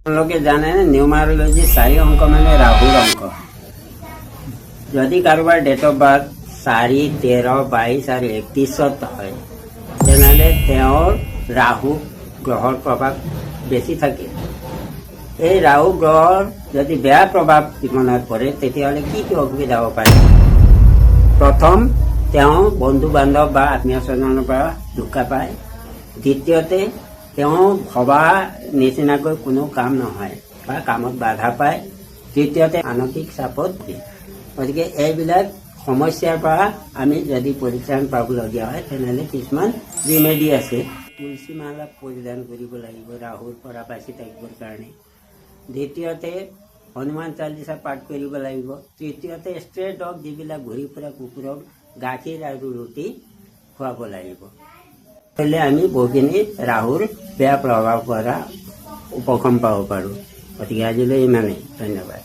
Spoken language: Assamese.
আপোনালোকে জানে নিউমাৰলজি 4 অংক মানে ৰাহুৰ অংক। যদি কাৰোবাৰ ডেট অফ বাৰ্থ 4, 13, 22 আৰু 31 হয় তেনেহ'লে তেওঁৰ ৰাহু গ্ৰহৰ প্ৰভাৱ বেছি থাকে। এই ৰাহু গ্ৰহৰ যদি বেয়া প্ৰভাৱ জীৱনত পৰে তেতিয়াহ'লে কি কি অসুবিধা হ'ব পাৰে? প্ৰথম, তেওঁ বন্ধু বান্ধৱ বা আত্মীয় স্বজনৰ পৰা দুখা পায়। দ্বিতীয়তে, তেওঁ ভবা নিচিনাকৈ কোনো কাম নহয় বা কামত বাধা পায়। তৃতীয়তে, মানসিক চাপত দিয়ে। গতিকে এইবিলাক সমস্যাৰ পৰা আমি যদি পৰিত্ৰাণ পাবলগীয়া হয় তেনেহ'লে কিছুমান ৰিমেডি আছে। তুলসী মালা পৰিধান কৰিব লাগিব ৰাহুৰ পৰা বাচি থাকিবৰ কাৰণে। দ্বিতীয়তে, হনুমান চালিচা পাঠ কৰিব লাগিব। তৃতীয়তে, ষ্ট্ৰে ডগ যিবিলাক ঘূৰি ফুৰা কুকুৰক গাখীৰ আৰু ৰুটি খুৱাব লাগিব। হ'লে আমি বহুখিনি ৰাহুৰ বেয়া প্ৰভাৱৰ পৰা উপশম পাব পাৰোঁ। গতিকে আজিলৈ ইমানেই। ধন্যবাদ।